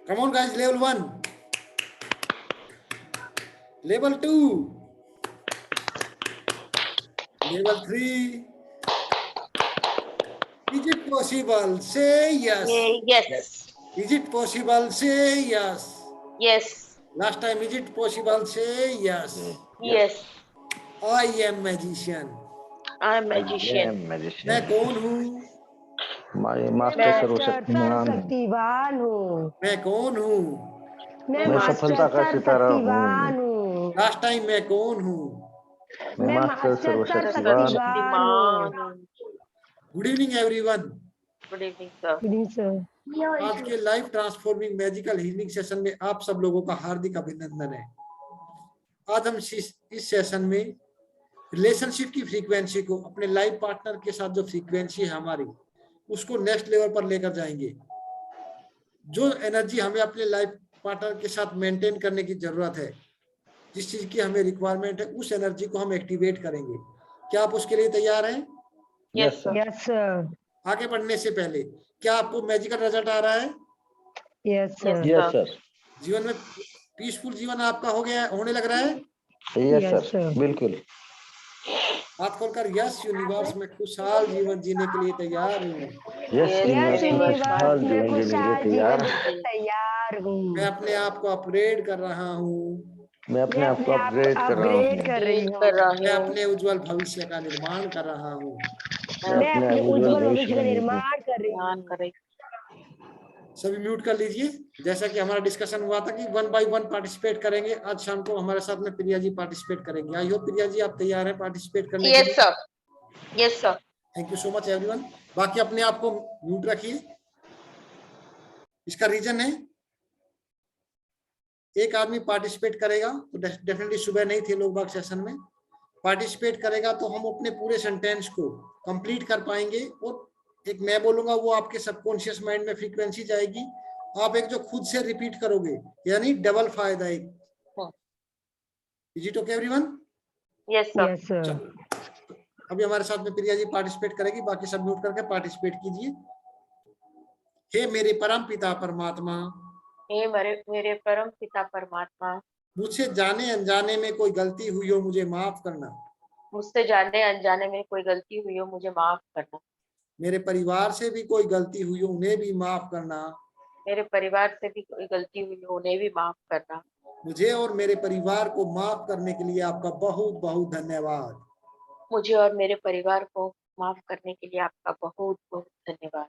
Come on, guys. Level 1. Level 2. Level 3. Is it possible? Say yes. Yes. Is it possible? Say yes. Yes. Last time, is it possible? Say yes. Yes. I am magician. I am magician. मैं कौन हूँ? मैं master मैं सर्वशक्तिमान हूँ। शक्तिवान हूँ। मैं कौन हूँ? मैं मैं सफलता का सितारा शक्तिवान हूँ। हूँ। लास्ट टाइम मैं कौन हूँ? मैं मास्टर सर्वशक्तिमान हूँ। Good evening everyone. Good evening sir. आज के life transforming magical healing session में आप सब लोगों का हार्दिक अभिनंदन है। आज हम इस सेशन में रिलेशनशिप की फ्रीक्वेंसी को अपने लाइफ पार्टनर के साथ जो फ्रीक्वेंसी है हमारी उसको नेक्स्ट लेवल पर लेकर जाएंगे। जो एनर्जी हमें अपने लाइफ पार्टनर के साथ मेंटेन करने की जरूरत है, जिस चीज की हमें रिक्वायरमेंट है, उस एनर्जी को हम एक्टिवेट करेंगे। क्या आप उसके लिए तैयार हैं? Yes sir. Yes sir. आगे बढ़ने से पहले क्या आपको मैजिकल रिजल्ट आ रहा है? Yes sir. Yes sir. जीवन में पीसफुल जीवन आपका हो गया, होने लग रहा है? यस सर, बिल्कुल। हाथ खोलकर यस यूनिवर्स में खुशहाल जीवन जीने के लिए तैयार हूँ। यस यूनिवर्स में खुशहाल जीवन तैयार हूँ। मैं अपने आप को अपग्रेड कर रहा हूँ। मैं अपने आप को अपग्रेड कर रहा हूँ। कर रही हूँ। मैं अपने उज्जवल भविष्य का निर्माण कर रहा हूँ। मैं अपने उज्जवल भविष्य का निर्माण कर रही हूँ। सभी म्यूट कर लीजिए। जैसा कि हमारा डिस्कशन हुआ था कि 1 बाय 1 पार्टिसिपेट करेंगे। आज शाम को हमारे साथ में प्रिया जी पार्टिसिपेट करेंगे। आई होप प्रिया जी आप तैयार हैं पार्टिसिपेट करने के लिए? Yes sir. Yes sir. Thank you so much everyone. बाकी अपने आप को म्यूट रखिए। इसका रीजन है एक आदमी पार्टिसिपेट करेगा तो डेफिनेटली सुबह नहीं थे लोग बाग सेशन में, पार्टिसिपेट करेगा तो हम अपने पूरे सेंटेंस को कंप्लीट कर पाएंगे और एक मैं बोलूंगा वो आपके सबकॉन्शियस माइंड में फ्रीक्वेंसी जाएगी। आप एक जो खुद से रिपीट करोगे यानी डबल फायदा एक। Is it okay everyone? Yes sir. अभी हमारे साथ में प्रिया जी पार्टिसिपेट करेगी, बाकी सब म्यूट करके पार्टिसिपेट कीजिए। हे मेरे परम पिता परमात्मा, हे मेरे परम पिता परमात्मा, मुझसे जाने अनजाने में कोई गलती हुई हो मुझे माफ करना। मुझसे जाने अनजाने में कोई गलती हुई हो मुझे माफ करना। मेरे परिवार से भी कोई गलती हुई हो उन्हें भी माफ करना। मेरे परिवार से भी कोई गलती हुई हो उन्हें भी माफ करना। मुझे और मेरे परिवार को माफ करने के लिए आपका बहुत बहुत धन्यवाद। मुझे और मेरे परिवार को माफ करने के लिए आपका बहुत बहुत धन्यवाद।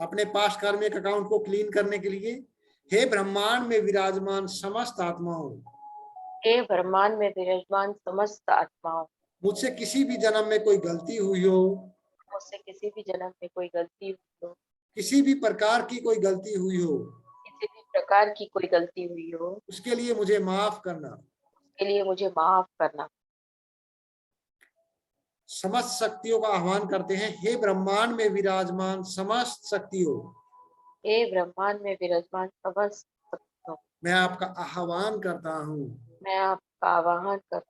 अपने पास्ट कार्मिक अकाउंट को क्लीन करने के लिए हे ब्रह्मांड में विराजमान समस्त आत्माओं, हे ब्रह्मांड में विराजमान समस्त आत्माओं, मुझसे किसी भी जन्म में कोई गलती हुई हो, मुझसे किसी भी जन्म में कोई गलती हुई हो, किसी भी प्रकार की कोई गलती हुई हो, किसी भी प्रकार की कोई गलती हुई हो, उसके लिए मुझे माफ करना। उसके लिए मुझे माफ करना। समस्त शक्तियों का आह्वान करते हैं, हे ब्रह्मांड में विराजमान समस्त शक्तियों, हे ब्रह्मांड में विराजमान समस्त शक्तियों, मैं आपका आह्वान करता हूँ। मैं आपका आवाहन करता हूँ।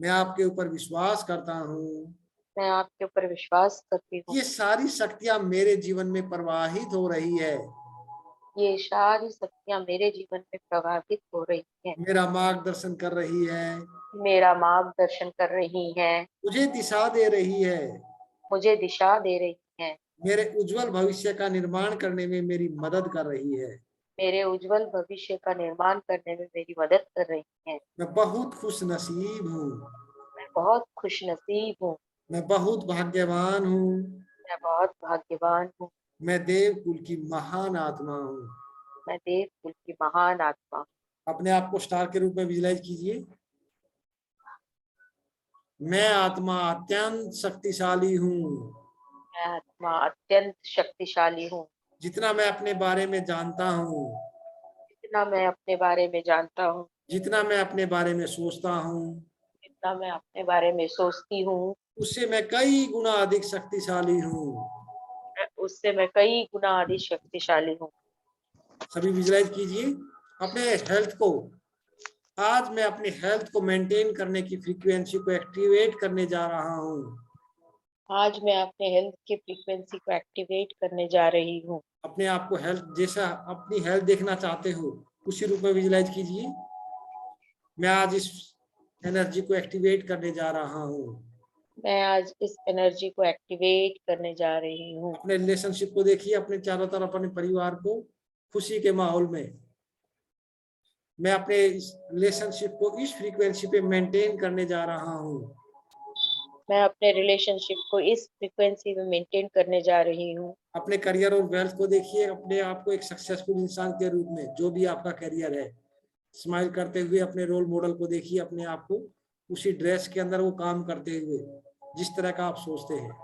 मैं आपके ऊपर विश्वास करता हूँ। मैं आपके ऊपर विश्वास करती हूँ। ये सारी शक्तियां मेरे जीवन में प्रवाहित हो रही है। ये सारी शक्तियां मेरे जीवन में प्रभावित हो रही हैं। मेरा मार्गदर्शन कर रही है। मेरा मार्गदर्शन कर रही हैं। मुझे दिशा दे रही है। मुझे दिशा दे रही हैं। मेरे उज्जवल भविष्य का निर्माण करने में मेरी मदद कर रही है। मेरे उज्जवल भविष्य का निर्माण करने में मेरी मदद कर रही हैं। मैं बहुत खुश नसीब हूँ। मैं बहुत खुश नसीब हूँ। मैं बहुत भाग्यवान हूँ। मैं बहुत भाग्यवान हूँ। मैं देव कुल की महान आत्मा हूँ। मैं देव कुल की महान आत्मा हूँ। अपने आप को स्टार के रूप में विजुलाइज कीजिए। मैं आत्मा अत्यंत शक्तिशाली हूँ। मैं आत्मा अत्यंत शक्तिशाली हूँ। जितना मैं अपने बारे में जानता हूँ, जितना मैं अपने बारे में जानता हूँ, जितना मैं अपने बारे में सोचता हूँ, जितना मैं अपने बारे में सोचती हूँ, उससे मैं कई गुना अधिक शक्तिशाली हूँ। उससे मैं कई गुना अधिक शक्तिशाली हूँ। सभी विजुलाइज कीजिए अपने हेल्थ को। आज मैं अपने हेल्थ को मेंटेन करने की फ्रीक्वेंसी को एक्टिवेट करने जा रहा हूँ। आज मैं अपने हेल्थ की फ्रीक्वेंसी को एक्टिवेट करने जा रही हूँ। अपने आप को हेल्थ जैसा अपनी हेल्थ देखना चाहते हो उसी रूप में विजुलाइज कीजिए। मैं आज इस एनर्जी को एक्टिवेट करने जा रहा हूँ। मैं आज इस एनर्जी को एक्टिवेट करने जा रही हूँ। अपने रिलेशनशिप को देखिए, अपने चारों तरफ अपने परिवार को खुशी के माहौल में। मैं अपने इस रिलेशनशिप को इस फ्रीक्वेंसी पे मेंटेन करने जा रहा हूँ। मैं अपने रिलेशनशिप को इस फ्रीक्वेंसी में मेंटेन करने जा रही हूँ। अपने करियर और वेल्थ को देखिए, अपने आप को एक सक्सेसफुल इंसान के रूप में, जो भी आपका करियर है, स्माइल करते हुए अपने रोल मॉडल को देखिए, अपने आप को उसी ड्रेस के अंदर वो काम करते हुए जिस तरह का आप सोचते हैं।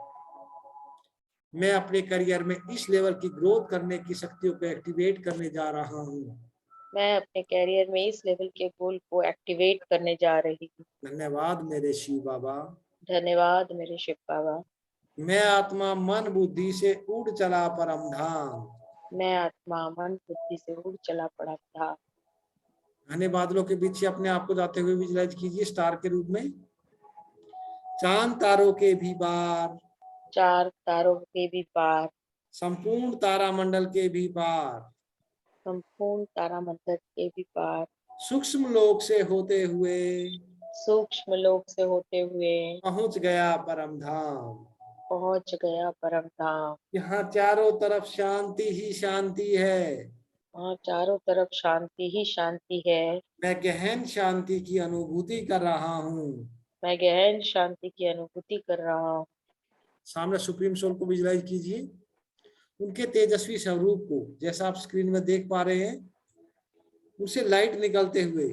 मैं अपने करियर में इस लेवल की ग्रोथ करने की शक्तियों को एक्टिवेट करने जा रहा हूँ। मैं अपने कैरियर में इस लेवल के गोल को एक्टिवेट करने जा रही हूँ। धन्यवाद मेरे शिव बाबा। धन्यवाद मेरे शिव बाबा। मैं आत्मा मन बुद्धि से उड़ चला परम धाम। मैं आत्मा मन बुद्धि से उड़ चला पड़ा था। घने बादलों के बीच से अपने आप को जाते हुए विजुलाइज कीजिए स्टार के रूप में। चांद तारों के भी पार, चार तारों के भी पार, संपूर्ण तारामंडल के भी पार, संपूर्ण तारामंडल के भी पार, सूक्ष्म लोक से होते हुए सूक्ष्म लोक से होते हुए पहुंच गया परम धाम। पहुंच गया परम धाम। यहाँ चारों तरफ शांति ही शांति है। वहाँ चारों तरफ शांति ही शांति है। मैं गहन शांति की अनुभूति कर रहा हूँ। मैं गहन शांति की अनुभूति कर रहा हूँ। सामने सुप्रीम सोल को विजुलाइज कीजिए, उनके तेजस्वी स्वरूप को, जैसा आप स्क्रीन में देख पा रहे हैं, उनसे लाइट निकलते हुए।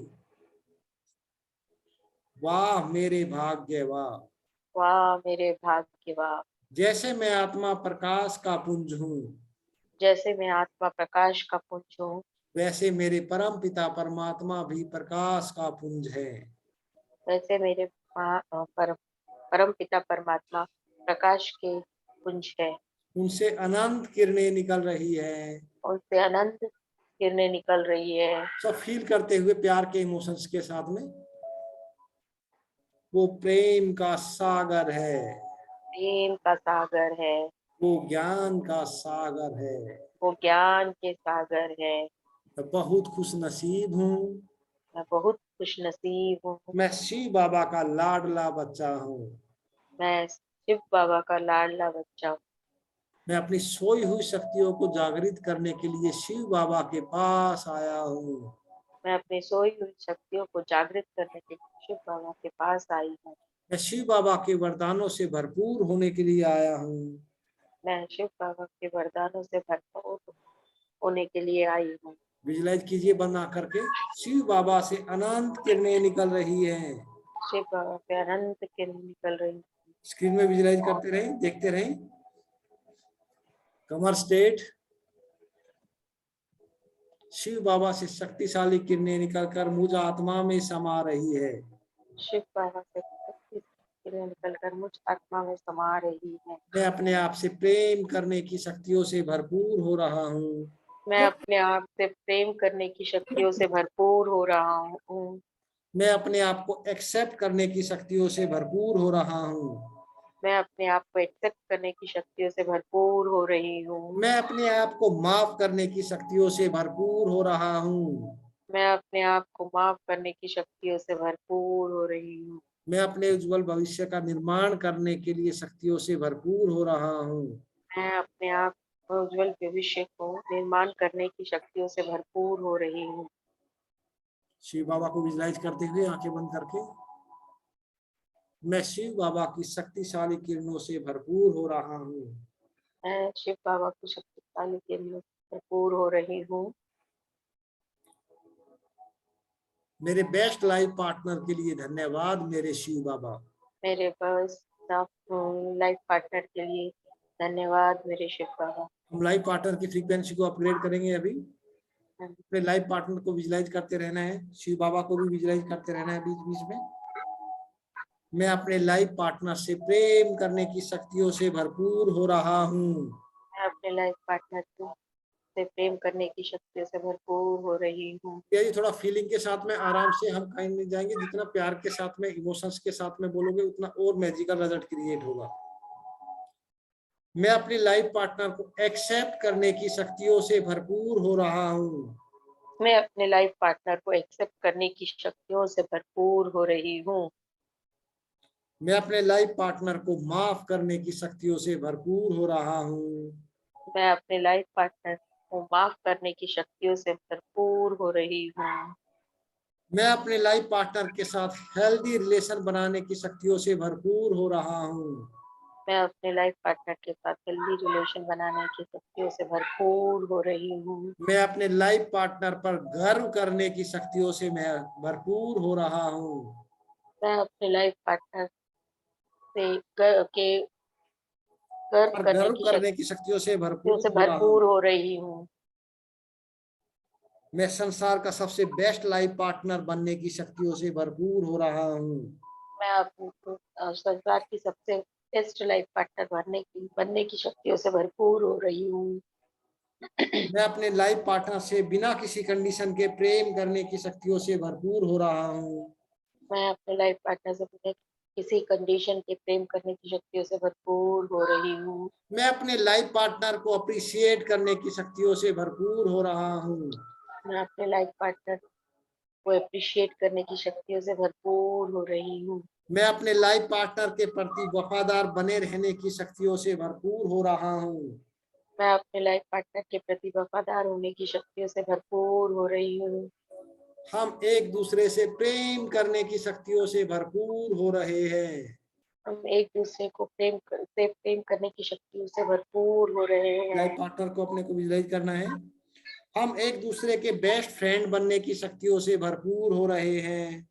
वाह मेरे भाग्य वाह, वाह मेरे भाग्य वाह। जैसे मैं आत्मा प्रकाश का पुंज हूँ, जैसे मैं आत्मा प्रकाश का पुंज हूँ, वैसे मेरे परम पिता परमात्मा भी प्रकाश का पुंज है। वैसे मेरे परम पिता परमात्मा प्रकाश के पुंज है। उनसे अनंत किरणें निकल रही है। उनसे अनंत किरणें निकल रही है। सब फील करते हुए प्यार के इमोशंस के साथ में। वो प्रेम का सागर है, प्रेम का सागर है, वो ज्ञान का सागर है। वो ज्ञान के सागर है। मैं बहुत खुश नसीब हूँ। मैं बहुत खुश नसीब हूँ। मैं शिव बाबा का लाडला बच्चा हूँ। मैं शिव बाबा का लाडला बच्चा हूँ। मैं अपनी सोई हुई शक्तियों को जागृत करने के लिए शिव बाबा के पास आया हूँ। मैं अपनी सोई हुई शक्तियों को जागृत करने के लिए शिव बाबा के पास आई हूँ। मैं शिव बाबा के वरदानों से भरपूर होने के लिए आया हूँ। मैं शिव बाबा के वरदानों से भरपूर होने के लिए आई हूँ। विजुलाइज कीजिए बंद आंख करके, शिव बाबा से अनंत किरणें निकल रही हैं। शिव बाबा से अनंत किरणें निकल रही हैं। स्क्रीन में विजुलाइज करते रहें, देखते रहें। कमर स्ट्रेट। शिव बाबा से शक्तिशाली किरणें निकलकर मुझ आत्मा में समा रही है। शिव बाबा से किरणें निकलकर मुझ आत्मा में समा रही है। मैं अपने आप से प्रेम करने की शक्तियों से भरपूर हो रहा हूँ। मैं अपने आप से प्रेम करने की शक्तियों से भरपूर हो रहा हूँ। मैं अपने आप को एक्सेप्ट करने की शक्तियों से भरपूर हो रहा हूँ। मैं अपने आप को एक्सेप्ट करने की शक्तियों से भरपूर हो रही हूँ। मैं अपने आप को माफ करने की शक्तियों से भरपूर हो रहा हूँ। मैं अपने आप को माफ करने की शक्तियों से भरपूर हो रही हूँ। मैं अपने उज्जवल भविष्य का निर्माण करने के लिए शक्तियों से भरपूर हो रहा हूँ। मैं अपने आप उज्जवल भविष्य को निर्माण करने की शक्तियों से भरपूर हो रही हूँ। शिव बाबा को विजुलाइज करते हुए आंखें बंद करके, मैं शिव बाबा की शक्तिशाली किरणों से भरपूर हो रहा हूँ। मैं शिव बाबा की शक्तिशाली किरणों से भरपूर हो रही हूँ। मेरे बेस्ट लाइफ पार्टनर के लिए धन्यवाद मेरे शिव बाबा। मेरे बेस्ट लाइफ पार्टनर के लिए धन्यवाद मेरे शिव बाबा। हम लाइफ पार्टनर की फ्रीक्वेंसी को अपग्रेड करेंगे। अभी अपने लाइफ पार्टनर को विजुलाइज करते रहना है, शिव बाबा को भी विजुलाइज करते रहना है बीच बीच में। मैं अपने लाइफ पार्टनर से प्रेम करने की शक्तियों से भरपूर हो रहा हूँ। मैं अपने लाइफ पार्टनर से प्रेम करने की शक्तियों से भरपूर हो रही हूँ। ये थोड़ा फीलिंग के साथ में आराम से हम कहीं नहीं जाएंगे। जितना प्यार के साथ में, इमोशंस के साथ में बोलोगे, उतना और मैजिकल रिजल्ट क्रिएट होगा। मैं अपनी लाइफ पार्टनर को एक्सेप्ट करने की शक्तियों से भरपूर हो रहा हूँ। मैं अपने लाइफ पार्टनर को एक्सेप्ट करने की शक्तियों से भरपूर हो रही हूँ। मैं अपने लाइफ पार्टनर को माफ करने की शक्तियों से भरपूर हो रहा हूँ। मैं अपने लाइफ पार्टनर को माफ करने की शक्तियों से भरपूर हो रही हूँ। मैं अपने लाइफ पार्टनर के साथ हेल्दी रिलेशन बनाने की शक्तियों से भरपूर हो रहा हूँ। मैं अपने लाइफ पार्टनर के साथ हेल्दी रिलेशन बनाने की शक्तियों से भरपूर हो रही हूँ। मैं अपने लाइफ पार्टनर पर गर्व करने की शक्तियों से मैं भरपूर हो रहा हूँ। मैं अपने लाइफ पार्टनर से गर्व पर करने गर्व की करने की शक्तियों से शक्तियों से भरपूर हो रहा हूँ। भरपूर हो रही हूँ। मैं संसार का सबसे बेस्ट लाइफ पार्टनर बनने की शक्तियों से भरपूर हो रहा हूँ। मैं अपने संसार की सबसे बेस्ट लाइफ पार्टनर बनने की शक्तियों से भरपूर हो रही हूँ। मैं अपने लाइफ पार्टनर से बिना किसी कंडीशन के प्रेम करने की शक्तियों से भरपूर हो रहा हूँ। मैं अपने लाइफ पार्टनर से बिना किसी कंडीशन के प्रेम करने की शक्तियों से भरपूर हो रही हूँ। मैं अपने लाइफ पार्टनर को अप्रिशिएट करने की शक्तियों से भरपूर हो रहा हूँ। मैं अपने लाइफ पार्टनर को अप्रिशिएट करने की शक्तियों से भरपूर हो रही हूँ। मैं अपने लाइफ पार्टनर के प्रति वफादार बने रहने की शक्तियों से भरपूर हो रहा हूँ। मैं अपने लाइफ पार्टनर के प्रति वफादार होने की शक्तियों से भरपूर हो रही हूँ। हम एक दूसरे से प्रेम करने की शक्तियों से भरपूर हो रहे हैं। हम एक दूसरे को प्रेम करने की शक्तियों से भरपूर हो रहे लाइफ हैं। पार्टनर को अपने को विजुअलाइज करना है। हम एक दूसरे के बेस्ट फ्रेंड बनने की शक्तियों से भरपूर हो रहे हैं।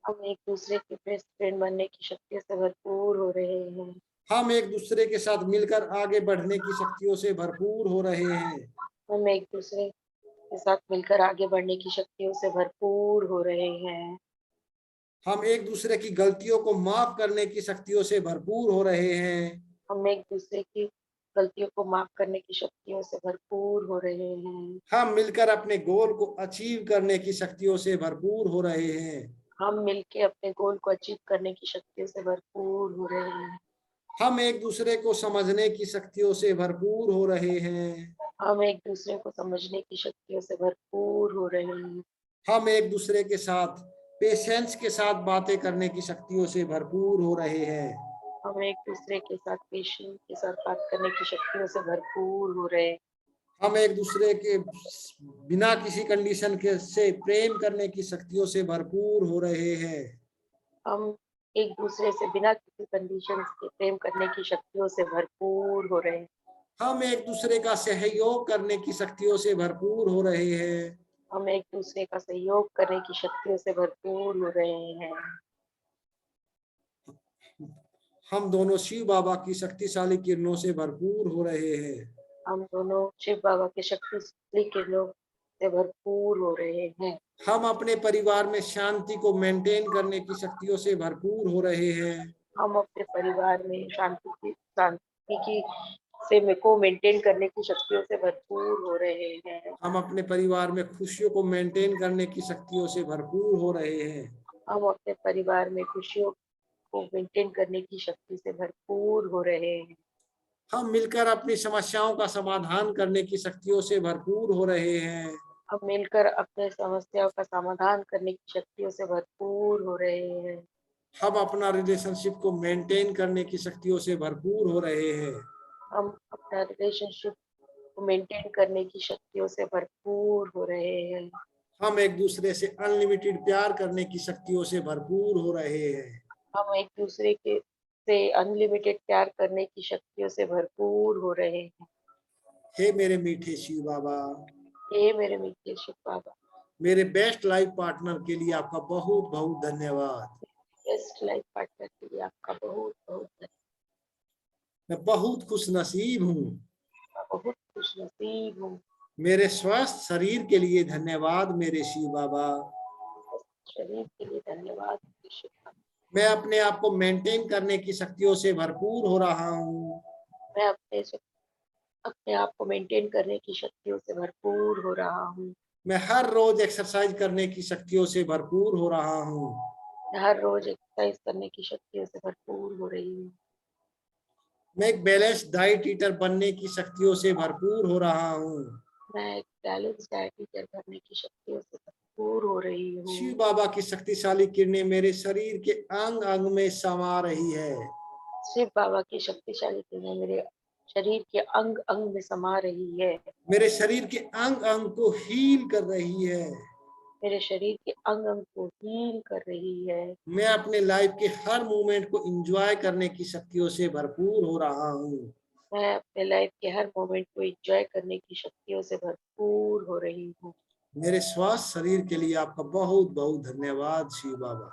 हम एक दूसरे के बेस्ट फ्रेंड बनने की शक्तियों से भरपूर हो रहे हैं। हम एक दूसरे के साथ मिलकर आगे बढ़ने की शक्तियों से भरपूर हो रहे हैं। हम एक दूसरे के साथ मिलकर आगे बढ़ने की शक्तियों से भरपूर हो रहे हैं। हम एक दूसरे की गलतियों को माफ करने की शक्तियों से भरपूर हो रहे हैं। हम एक दूसरे की गलतियों को माफ करने की शक्तियों से भरपूर हो रहे हैं। हम मिलकर अपने गोल को अचीव करने की शक्तियों से भरपूर हो रहे हैं। हम मिलके अपने गोल को अचीव करने की शक्तियों से भरपूर हो रहे हैं। हम एक दूसरे को समझने की शक्तियों से भरपूर हो रहे हैं। हम एक दूसरे को समझने की शक्तियों से भरपूर हो रहे हैं। हम एक दूसरे के साथ पेशेंस के साथ बातें करने की शक्तियों से भरपूर हो रहे हैं। हम एक दूसरे के साथ पेशेंस के साथ बात करने की शक्तियों से भरपूर हो रहे हैं। हम एक दूसरे के बिना किसी कंडीशन के से प्रेम करने की शक्तियों से भरपूर हो रहे हैं। हम एक दूसरे से बिना किसी कंडीशन के प्रेम करने की शक्तियों से भरपूर हो रहे हैं। हम एक दूसरे का सहयोग करने की शक्तियों से भरपूर हो रहे हैं। हम एक दूसरे का सहयोग करने की शक्तियों से भरपूर हो रहे हैं। हम दोनों शिव बाबा की शक्तिशाली किरणों से भरपूर हो रहे हैं। हम दोनों शिव बाबा के शक्तिशाली किरणों से भरपूर हो रहे हैं। हम अपने परिवार में शांति को मेंटेन करने की शक्तियों से भरपूर हो रहे हैं। हम अपने परिवार में शांति की से को मेंटेन करने की शक्तियों से भरपूर हो रहे हैं। हम अपने परिवार में खुशियों को मेंटेन करने की शक्तियों से भरपूर हो रहे हैं। हम अपने परिवार में खुशियों को मेंटेन करने की शक्ति से भरपूर हो रहे हैं। हम मिलकर अपनी समस्याओं का समाधान करने की शक्तियों से भरपूर हो रहे हैं। हम मिलकर अपने समस्याओं का समाधान करने की शक्तियों से भरपूर हो रहे हैं। हम अपना रिलेशनशिप को मेंटेन करने की शक्तियों से भरपूर हो रहे हैं। हम अपना रिलेशनशिप को मेंटेन करने की शक्तियों से भरपूर हो रहे हैं। हम एक दूसरे से अनलिमिटेड प्यार करने की शक्तियों से भरपूर हो रहे हैं। हम एक दूसरे के से अनलिमिटेड प्यार करने की शक्तियों से भरपूर हो रहे हैं। हे मेरे मीठे शिव बाबा, हे मेरे मीठे शिव बाबा, मेरे बेस्ट लाइफ पार्टनर के लिए आपका बहुत बहुत धन्यवाद। बेस्ट लाइफ पार्टनर के लिए आपका बहुत बहुत धन्यवाद। मैं बहुत खुश नसीब हूँ। मैं बहुत खुश नसीब हूँ। मेरे स्वस्थ शरीर के लिए धन्यवाद मेरे शिव बाबा। शरीर के लिए धन्यवाद शिव बाबा। मैं अपने आप को मेंटेन करने की शक्तियों से भरपूर हो रहा हूँ। मैं अपने आप को मेंटेन करने की शक्तियों से भरपूर हो रहा हूँ। मैं हर रोज एक्सरसाइज करने की शक्तियों से भरपूर हो रहा हूँ। मैं हर रोज एक्सरसाइज करने की शक्तियों से भरपूर हो रही हूँ। मैं एक बैलेंस डाइट ईटर बनने की शक्तियों से भरपूर हो रहा हूँ। मैं एक बैलेंस डाइट ईटर बनने की शक्तियों से भरपूर हो रही हूँ। शिव बाबा की शक्तिशाली किरणें मेरे शरीर के अंग अंग में समा रही है। शिव बाबा की शक्तिशाली किरणें मेरे शरीर के अंग अंग में समा रही है। मेरे शरीर के अंग अंग को हील कर रही है। मेरे शरीर के अंग अंग को हील कर रही है। मैं अपने लाइफ के हर मोमेंट को एंजॉय करने की शक्तियों से भरपूर हो रहा हूँ। मैं अपने लाइफ के हर मोमेंट को एंजॉय करने की शक्तियों से भरपूर हो रही हूँ। मेरे स्वस्थ शरीर के लिए आपका बहुत बहुत धन्यवाद शिव बाबा।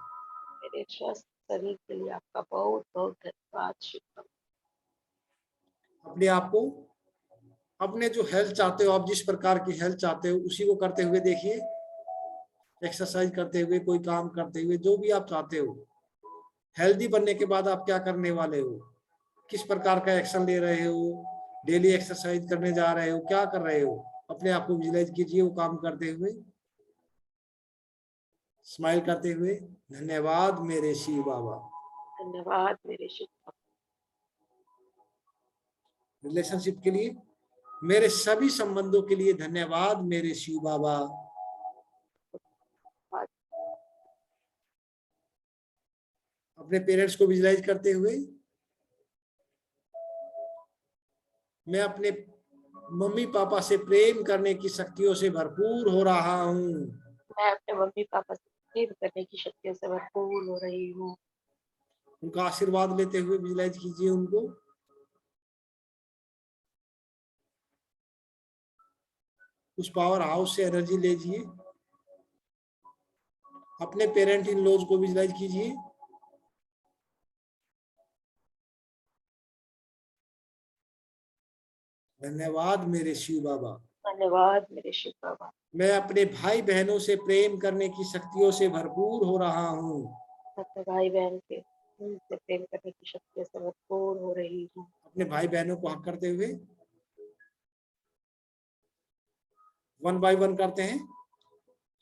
मेरे स्वस्थ शरीर के लिए आपका बहुत बहुत धन्यवाद शिव बाबा। अपने आप को, अपने जो हेल्थ चाहते हो, आप जिस प्रकार की हेल्थ चाहते हो उसी को करते हुए देखिए। एक्सरसाइज करते हुए, कोई काम करते हुए, जो भी आप चाहते हो। हेल्दी बनने के बाद आप क्या करने वाले हो, किस प्रकार का एक्शन ले रहे हो, डेली एक्सरसाइज करने जा रहे हो, क्या कर रहे हो, अपने आप को विजुलाइज कीजिए वो काम करते हुए, स्माइल करते हुए। धन्यवाद मेरे शिव बाबा। धन्यवाद मेरे शिव बाबा। रिलेशनशिप के लिए, मेरे सभी संबंधों के लिए धन्यवाद मेरे शिव बाबा। अपने पेरेंट्स को विजुलाइज करते हुए, मैं अपने मम्मी पापा से प्रेम करने की शक्तियों से भरपूर हो रहा हूँ। मैं अपने मम्मी पापा से प्रेम करने की शक्तियों से भरपूर हो रही हूँ। उनका आशीर्वाद लेते हुए विजुलाइज कीजिए उनको। उस पावर हाउस से एनर्जी लीजिए। अपने पेरेंट इन लॉज को विजुलाइज कीजिए। धन्यवाद मेरे शिव बाबा। धन्यवाद मेरे शिव बाबा। मैं अपने भाई बहनों से प्रेम करने की शक्तियों से भरपूर हो रहा हूँ। अपने भाई बहन से प्रेम करने की शक्तियों से भरपूर हो रही हूँ। अपने भाई बहनों को हक करते हुए 1 बाय 1 करते हैं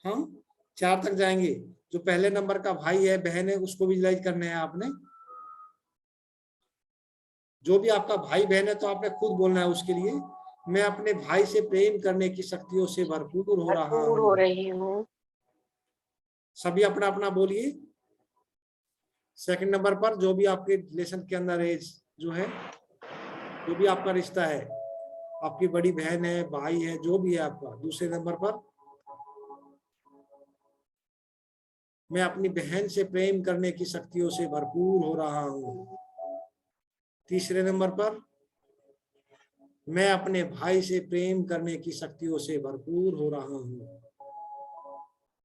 हम, 4 तक जाएंगे। जो पहले नंबर का भाई है, बहन है, उसको विजुलाइज करने हैं आपने। जो भी आपका भाई बहन है तो आपने खुद बोलना है उसके लिए, मैं अपने भाई से प्रेम करने की शक्तियों से भरपूर हो रहा भरपूर हो हूँ। रही हूँ। सभी अपना अपना बोलिए। सेकंड नंबर पर जो भी आपके रिलेशन के अंदर है, जो है, जो भी आपका रिश्ता है, आपकी बड़ी बहन है, भाई है, जो भी है आपका। दूसरे नंबर पर, मैं अपनी बहन से प्रेम करने की शक्तियों से भरपूर हो रहा हूँ। तीसरे नंबर पर, मैं अपने भाई से प्रेम करने की शक्तियों से भरपूर हो रहा हूँ।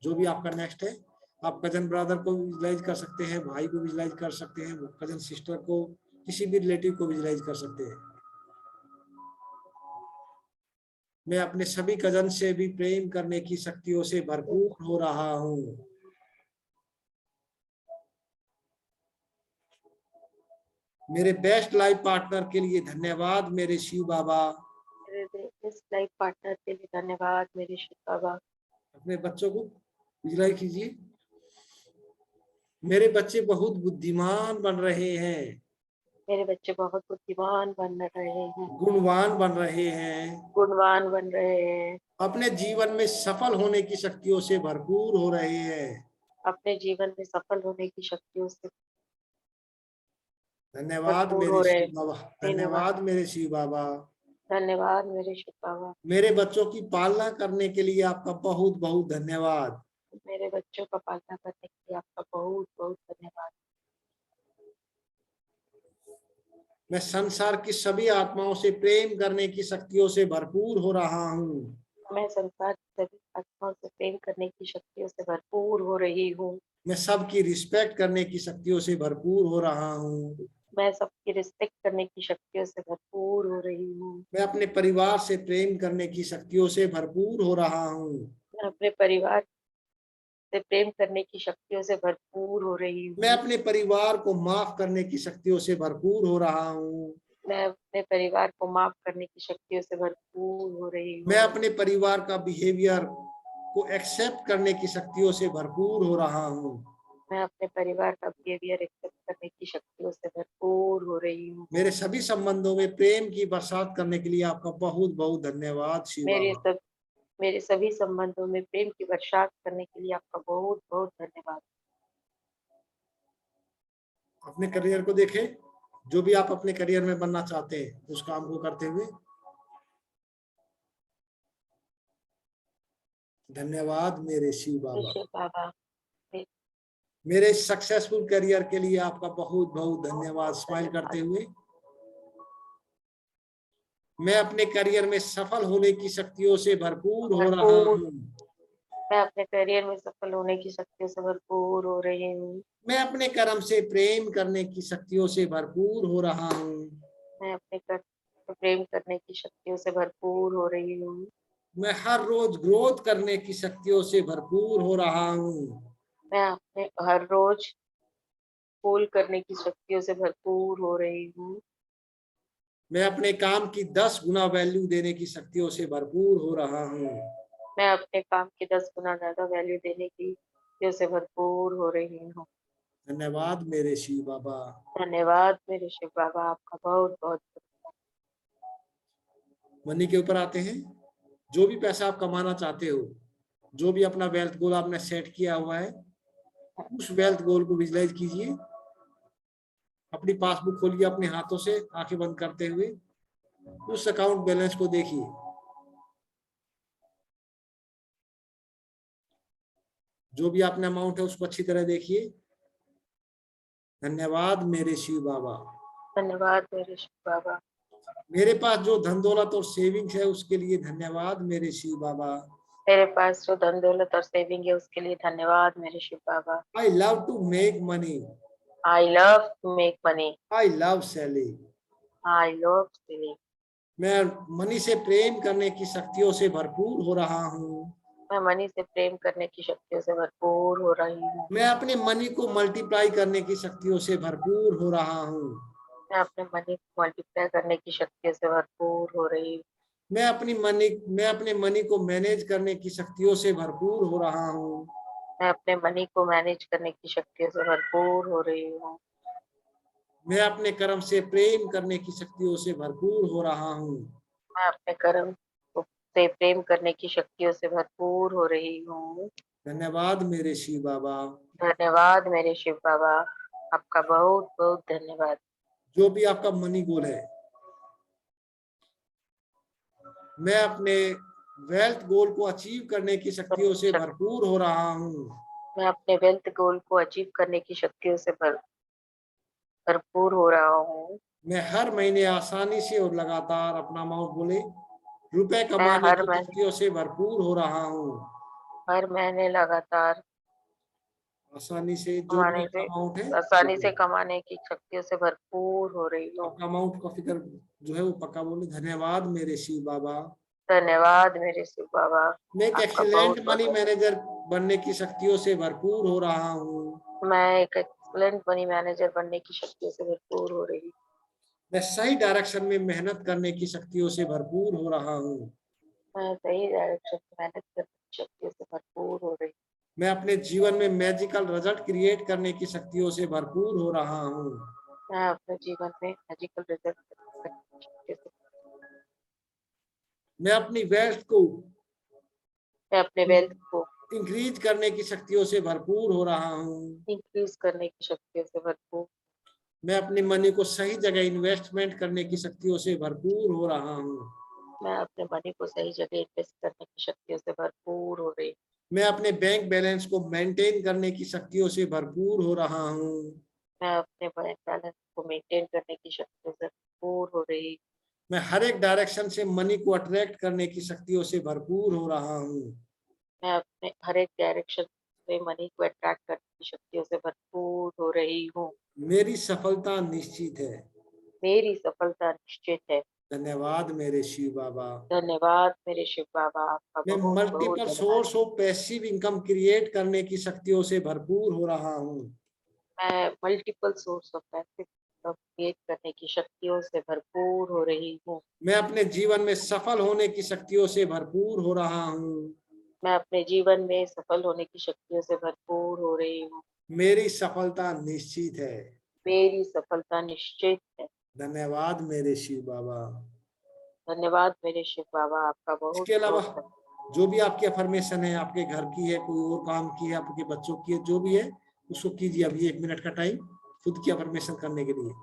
जो भी आपका नेक्स्ट है, आप कजन ब्रदर को विजुलाइज कर सकते हैं, भाई को विजुलाइज कर सकते हैं, कजन सिस्टर को, किसी भी रिलेटिव को विजुलाइज कर सकते हैं। मैं अपने सभी कजन से भी प्रेम करने की शक्तियों से भरपूर हो रहा हूँ। मेरे बेस्ट लाइफ पार्टनर के लिए धन्यवाद मेरे शिव बाबा। मेरे बेस्ट लाइफ पार्टनर के लिए धन्यवाद मेरे शिव बाबा। अपने बच्चों को विजुलाइज कीजिए। मेरे बच्चे बहुत बुद्धिमान बन रहे हैं। मेरे बच्चे बहुत बुद्धिमान बन रहे हैं। गुणवान बन रहे हैं। गुणवान बन रहे हैं। अपने जीवन में सफल होने की शक्तियों से भरपूर हो रहे हैं। अपने जीवन में सफल होने की शक्तियों से धन्यवाद भरपूर मेरे हो रहे शिव हैं। बाबा। धन्यवाद। धन्यवाद मेरे शिव बाबा। धन्यवाद मेरे शिव बाबा। मेरे बच्चों की पालना करने के लिए आपका बहुत बहुत धन्यवाद। मेरे बच्चों का पालना करने के लिए आपका बहुत बहुत धन्यवाद। मैं संसार की सभी आत्माओं से प्रेम करने की शक्तियों से भरपूर हो रहा हूँ। मैं संसार की सभी आत्माओं से प्रेम करने की शक्तियों से भरपूर हो रही हूँ। मैं सबकी रिस्पेक्ट करने की शक्तियों से भरपूर हो रहा हूँ। मैं सबकी रिस्पेक्ट करने की शक्तियों से भरपूर हो रही हूँ। मैं अपने परिवार से प्रेम करने की शक्तियों से भरपूर हो रहा हूँ। मैं अपने परिवार से प्रेम करने की शक्तियों से भरपूर हो रही हूँ। मैं अपने परिवार को माफ करने की शक्तियों से भरपूर हो रहा हूँ। मैं अपने परिवार को माफ करने की शक्तियों से भरपूर हो रही हूँ। मैं अपने परिवार का बिहेवियर को एक्सेप्ट करने की शक्तियों से भरपूर हो रहा हूँ। मैं अपने परिवार का बिहेवियर एक्सेप्ट करने की शक्तियों से भरपूर हो रही हूँ। मेरे सभी संबंधों में प्रेम की बरसात करने के लिए आपका बहुत बहुत धन्यवाद शिव बाबा। मेरे सभी संबंधों में प्रेम की बरसात करने के लिए आपका बहुत बहुत धन्यवाद। अपने करियर को देखें, जो भी आप अपने करियर में बनना चाहते हैं उस काम को करते हुए धन्यवाद मेरे शिव बाबा। शिव बाबा, मेरे सक्सेसफुल करियर के लिए आपका बहुत बहुत धन्यवाद। स्माइल करते हुए मैं अपने करियर में सफल होने की शक्तियों से भरपूर हो रहा हूँ। मैं अपने करियर में सफल होने की शक्तियों से भरपूर हो रही हूँ। मैं अपने कर्म से प्रेम करने की शक्तियों से भरपूर हो रहा हूँ। मैं अपने कर्म से प्रेम करने की शक्तियों से भरपूर हो रही हूँ। मैं हर रोज ग्रोथ करने की शक्तियों से भरपूर हो रहा हूँ। मैं अपने हर रोज फूल करने की शक्तियों से भरपूर हो रही हूँ। मैं अपने काम की 10 गुना वैल्यू देने की शक्तियों से भरपूर हो रहा हूँ। मैं अपने काम की 10 गुना ज्यादा वैल्यू देने की शक्तियों से भरपूर हो रही हूँ। धन्यवाद मेरे शिव बाबा। धन्यवाद मेरे शिव बाबा, आपका बहुत बहुत मनी के ऊपर आते हैं। जो भी पैसा आप कमाना चाहते हो, जो भी अपना वेल्थ गोल आपने सेट किया हुआ है, उस वेल्थ गोल को विजुलाइज कीजिए। अपनी पासबुक खोलिए अपने हाथों से आंखें बंद करते हुए, उस अकाउंट बैलेंस को देखिए। जो भी आपने अमाउंट है उसको अच्छी तरह देखिए। धन्यवाद मेरे शिव बाबा। धन्यवाद मेरे शिव बाबा। मेरे पास जो धन दौलत और सेविंग्स है उसके लिए धन्यवाद मेरे शिव बाबा। मेरे पास जो धन दौलत और सेविंग है उसके लिए धन्यवाद मेरे Shiv Baba. I love to make money. I love to make money. I love selling. I love saving. मैं मनी से प्रेम करने की शक्तियों से भरपूर हो रहा हूँ। मैं मनी से प्रेम करने की शक्तियों से भरपूर हो रही हूँ। मैं अपने मनी को मल्टीप्लाई करने की शक्तियों से भरपूर हो रहा हूँ। मैं अपने मनी को मल्टीप्लाई करने की शक्तियों से भरपूर हो रही हूँ। मैं अपने मनी को मैनेज करने की शक्तियों से भरपूर हो रहा हूँ। मैं अपने मनी को मैनेज करने की शक्तियों से भरपूर हो रही हूँ। मैं अपने कर्म से प्रेम करने की शक्तियों से भरपूर हो रहा हूँ। मैं अपने कर्म से प्रेम करने की शक्तियों से भरपूर हो रही हूँ। धन्यवाद मेरे शिव बाबा। धन्यवाद मेरे शिव बाबा, आपका बहुत बहुत धन्यवाद। जो भी आपका मनी गोल है, मैं अपने वेल्थ गोल को अचीव करने की शक्तियों से भरपूर हो रहा हूँ। मैं अपने वेल्थ गोल को अचीव करने की शक्तियों से भरपूर हो रहा हूँ। मैं हर महीने आसानी से और लगातार अपना अमाउंट बोले रुपए मैं कमाने की शक्तियों से भरपूर हो रहा हूँ। हर महीने लगातार आसानी से जो भी आपका अमाउंट है, आसानी से कमाने की शक्तियों से भरपूर हो रही हूँ। आपका अमाउंट का फिक्र जो है वो पक्का बोले। धन्यवाद मेरे शिव बाबा। धन्यवाद मेरे शिव बाबा, मैं एक आपका एक्सीलेंट बहुत मनी मैनेजर बनने की शक्तियों से भरपूर हो रहा हूँ। मैं एक एक्सीलेंट मनी मैनेजर बनने की शक्तियों से भरपूर हो रही हूँ। मैं सही डायरेक्शन में मेहनत करने की शक्तियों से भरपूर हो रहा हूँ। मैं सही डायरेक्शन में मेहनत करने की शक्तियों से भरपूर हो रही हूँ। मैं अपने जीवन में मैजिकल रिजल्ट क्रिएट करने की शक्तियों से भरपूर हो रहा हूँ। मैं अपने जीवन में मैजिकल रिजल्ट मैं अपनी वेल्थ को मैं अपने वेल्थ को इंक्रीज करने की शक्तियों से भरपूर हो रहा हूँ। इंक्रीज करने की शक्तियों से भरपूर। मैं अपनी मनी को सही जगह इन्वेस्टमेंट करने की शक्तियों से भरपूर हो रहा हूँ। मैं अपने मनी को सही जगह इन्वेस्ट करने की शक्तियों से भरपूर हो रही हूँ। मैं अपने बैंक बैलेंस को मेंटेन करने की शक्तियों से भरपूर हो रहा हूँ। मैं अपने बैंक बैलेंस को मेंटेन करने की शक्तियों से भरपूर हो रही हूँ। मैं हर एक डायरेक्शन से मनी को अट्रैक्ट करने की शक्तियों से भरपूर हो रहा हूँ। मैं अपने हर एक डायरेक्शन से मनी को अट्रैक्ट करने की शक्तियों से भरपूर हो रही हूँ। मेरी सफलता निश्चित है। मेरी सफलता निश्चित है। धन्यवाद मेरे शिव बाबा। धन्यवाद मेरे शिव बाबा, आपका मैं बहुत बहुत मल्टीपल धन्यवाद। Source of passive income create करने की शक्तियों से भरपूर हो रहा हूँ। मैं multiple source of passive income create करने की शक्तियों से भरपूर हो रही हूँ। मैं अपने जीवन में सफल होने की शक्तियों से भरपूर हो रहा हूँ। मैं अपने जीवन में सफल होने की शक्तियों से भरपूर हो रही हूँ। मेरी सफलता निश्चित है। मेरी सफलता निश्चित है। धन्यवाद मेरे शिव बाबा। धन्यवाद मेरे शिव बाबा, आपका बहुत इसके अलावा बहुत जो भी आपकी अफर्मेशन है, आपके घर की है, कोई और काम की है, आपके बच्चों की है, जो भी है उसको कीजिए। अभी 1 मिनट का टाइम खुद की अफर्मेशन करने के लिए।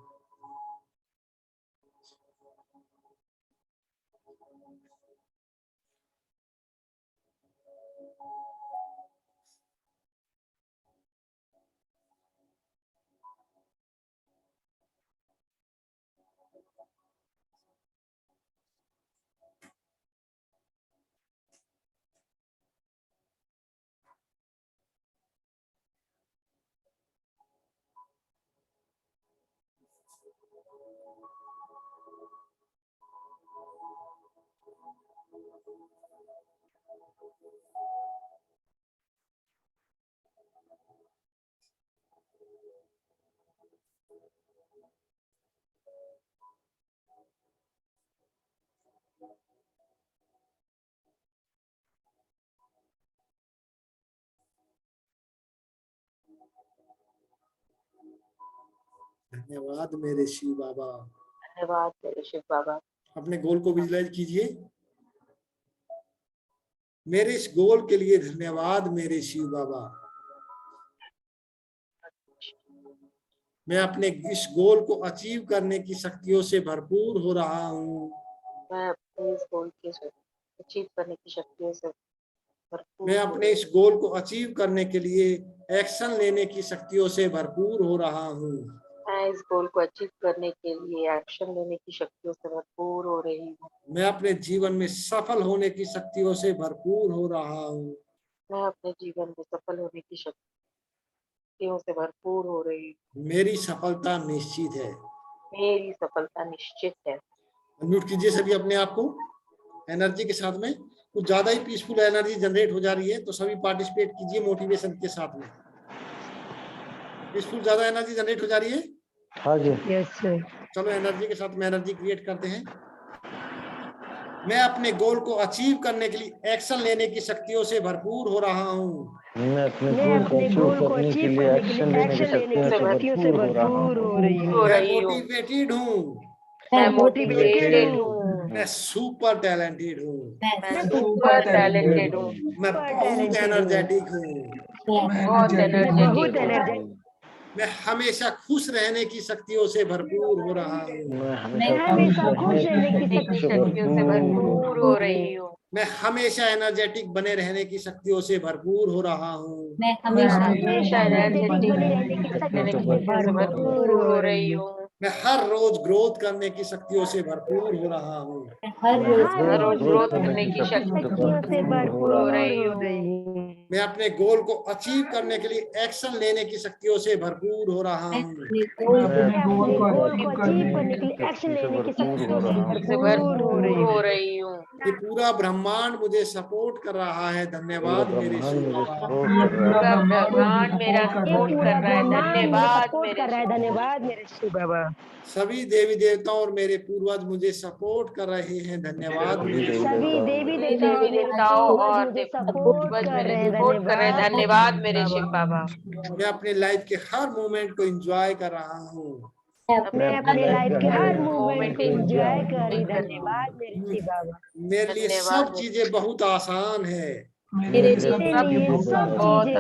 धन्यवाद मेरे शिव बाबा। धन्यवाद मेरे शिव बाबा। अपने गोल को विजुलाइज कीजिए। मेरे इस गोल के लिए धन्यवाद मेरे शिव बाबा। मैं अपने इस गोल को अचीव करने की शक्तियों से भरपूर हो रहा हूँ। मैं अपने इस गोल के अचीव करने की शक्तियों से भरपूर मैं अपने इस गोल को अचीव करने के लिए एक्शन लेने की शक्तियों से भरपूर हो रहा हूँ। मैं इस गोल को अचीव करने के लिए एक्शन लेने की शक्तियों से भरपूर हो रही हूँ। मैं अपने जीवन में सफल होने की शक्तियों से भरपूर हो रहा हूँ। मैं अपने जीवन में सफल होने की शक्तियों से भरपूर हो रही हूँ। मेरी सफलता निश्चित है। मेरी सफलता निश्चित है। म्यूट कीजिए सभी अपने आप को। एनर्जी के साथ में कुछ ज्यादा ही पीसफुल एनर्जी जनरेट हो जा रही है, तो सभी पार्टिसिपेट कीजिए मोटिवेशन के साथ में। पीसफुल ज्यादा एनर्जी जनरेट हो जा रही है। हाँ जी। Yes sir. चलो एनर्जी के साथ में एनर्जी क्रिएट करते हैं। मैं अपने गोल को अचीव करने के लिए एक्शन लेने की शक्तियों से भरपूर हो रहा हूँ। मैं अपने मैं गोल अपने को गोल को अचीव अचीव करने के लिए एक्शन लेने की शक्तियों शक्तियों से से भरपूर हो रहा भरपूर हूँ। हो रही हूँ। मैं मोटिवेटेड हूँ। मैं मोटिवेटेड मोटिवेटेड हूँ। हूँ। मैं सुपर टैलेंटेड हूँ। मैं सुपर टैलेंटेड हूँ। मैं बहुत एनर्जेटिक हूँ। बहुत मैं एनर्जेटिक बहुत हूँ। एनर्जेटिक। मैं हमेशा खुश रहने की शक्तियों से भरपूर हो रहा हूँ। मैं मैं हमेशा खुश रहने की शक्तियों से भरपूर हो रही हूँ। मैं हमेशा एनर्जेटिक बने रहने की शक्तियों से भरपूर हो रहा हूँ। मैं हमेशा एनर्जेटिक एनर्जेटिक बने रहने की शक्तियों से भरपूर हो रही हूँ। मैं हर रोज ग्रोथ करने की शक्तियों से भरपूर हो रहा हूँ। हर रोज ग्रोथ करने की शक्तियों से भरपूर हो रही हूँ। मैं अपने गोल को अचीव करने के लिए एक्शन लेने की शक्तियों से भरपूर हो रहा हूँ। मैं अपने गोल को अचीव करने के लिए एक्शन लेने की शक्तियों से भरपूर हो रही हूँ। ये पूरा ब्रह्मांड मुझे सपोर्ट कर रहा है। धन्यवाद मेरे शिव बाबा। पूरा ब्रह्मांड मेरा सपोर्ट कर रहा है। धन्यवाद सपोर्ट कर रहा है। धन्यवाद मेरे शिव बाबा। सभी देवी देवताओं और मेरे पूर्वज मुझे सपोर्ट कर रहे हैं। धन्यवाद मेरे शिव सभी बाबा। देवी देवी देवताओं देवताओं और और मुझे सपोर्ट कर रहे हैं। धन्यवाद मेरे शिव बाबा। मैं अपने लाइफ के हर मोमेंट को एंजॉय कर रहा हूँ। मैं अपने लाइफ के हर मोमेंट को एंजॉय कर रही। धन्यवाद मेरे शिव बाबा। मेरे लिए सब चीजें बहुत आसान है। मेरे लिए सब बहुत चीजें आसान बहुत है।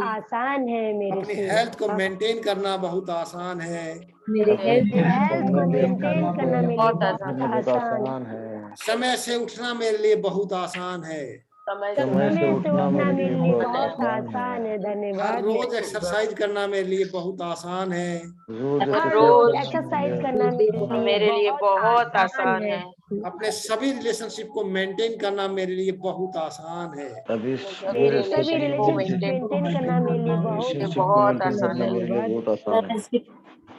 आसान है मेरे अपनी शिव हेल्थ को बाबा। मेंटेन करना बहुत आसान है। मेरे हेल्थ को मेंटेन करना मेरे लिए बहुत आसान है। समय से उठना मेरे लिए बहुत आसान है। समय समय से से उठना मेरे लिए बहुत बहुत आसान है। हर धन्यवाद रोज मेरे शिव बाबा। एक्सरसाइज करना मेरे लिए बहुत आसान है। हर रोज रोज एक्सरसाइज करना मेरे लिए बहुत आसान आसान है। है। अपने सभी रिलेशनशिप को मेंटेन करना मेरे लिए बहुत आसान है। मेरे सभी रिलेशनशिप मेंटेन करना मेरे लिए बहुत आसान है।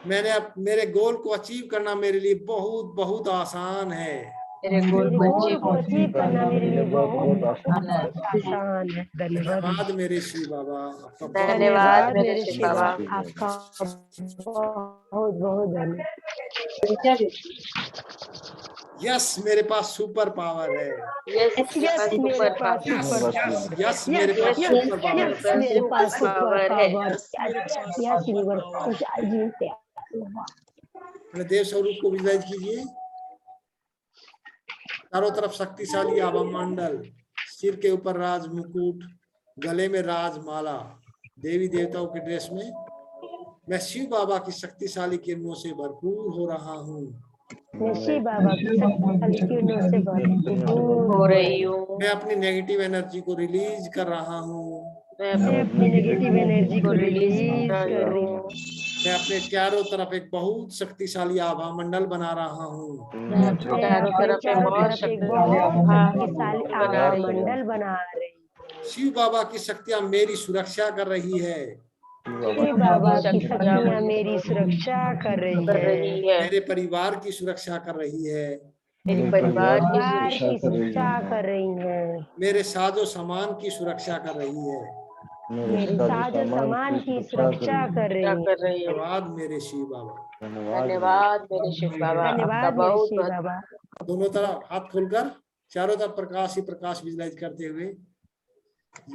धन्यवाद। मेरे गोल को अचीव करना मेरे लिए बहुत बहुत आसान है। मेरे गोल मेरे को गोल को अचीव करना मेरे लिए बहुत आसान है। आसान है। धन्यवाद। धन्यवाद मेरे शिव बाबा। आपका धन्यवाद मेरे शिव बाबा। आपका बहुत बहुत धन्यवाद। यस मेरे पास सुपर पावर है। यस यस मेरे पास सुपर यस यस मेरे पास यस सुपर पावर यस है। मेरे पास सुपर पावर है। पावर यस यूनिवर्स खुशहाल जीते अपने देव स्वरूप को विजुलाइज कीजिए। चारों तरफ शक्तिशाली आभा मंडल, सिर के ऊपर राज मुकुट, गले में राजमाला, देवी देवताओं के ड्रेस में। मैं शिव बाबा की शक्तिशाली किरणों से भरपूर हो रहा हूँ। मैं शिव बाबा की शक्तिशाली किरणों से भरपूर हो रही हूँ। मैं अपनी नेगेटिव एनर्जी को रिलीज कर रहा हूँ। मैं मैं अपनी नेगेटिव एनर्जी को रिलीज रिलीज कर कर रही रही हूँ। हूँ। मैं अपने चारों तरफ एक बहुत शक्तिशाली आभा मंडल बना रहा हूँ। मैं अपने चारों तरफ चारों बहुत तरफ एक शक्तिशाली बहुत शक्तिशाली बना आभा रही हूँ। मंडल बना रही हूँ। शिव बाबा की शक्तियां मेरी सुरक्षा कर रही है। शिव बाबा की शक्तियाँ मेरी सुरक्षा कर रही है। मेरे परिवार की सुरक्षा कर रही है। मेरे परिवार परिवार की सुरक्षा कर रही है। मेरे साजो सामान की सुरक्षा कर रही है। मेरे साजो सामान की सुरक्षा कर रही है। धन्यवाद मेरे शिव बाबा। धन्यवाद मेरे शिव बाबा। आपका धन्यवाद मेरे बहुत शिव बहुत बाबा। दोनों तरफ हाथ खोलकर चारों तरफ प्रकाश ही प्रकाश विजुलाइज करते हुए,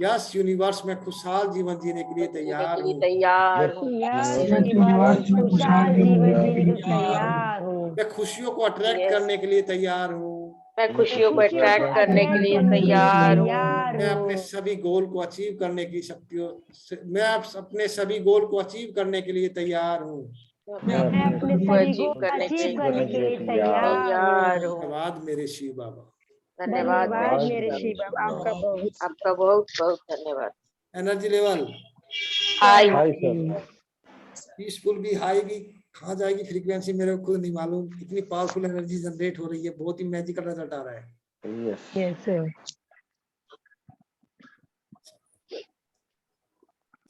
यस यूनिवर्स में खुशहाल जीवन जीने के लिए तैयार हूँ। तैयार हूँ। यस यूनिवर्स खुशहाल जीवन जीने के लिए तैयार हूँ। मैं खुशियों को अट्रैक्ट Yes. करने के लिए तैयार हूँ। मैं खुशियों को अट्रैक्ट करने के लिए तैयार हूँ। मैं अपने सभी गोल को अचीव करने की शक्तियों से, मैं अपने सभी गोल को अचीव करने के लिए तैयार हूँ। मैं अपने सभी गोल अचीव करने के लिए तैयार हूँ। धन्यवाद मेरे शिव बाबा। धन्यवाद मेरे शिव बाबा। आपका बहुत बहुत धन्यवाद। एनर्जी लेवल हाय पीसफुल भी, हाई भी, कहाँ जाएगी फ्रीक्वेंसी मेरे को खुद नहीं मालूम। इतनी पावरफुल एनर्जी जनरेट हो रही है, बहुत ही मैजिकल रिजल्ट आ रहा है। यस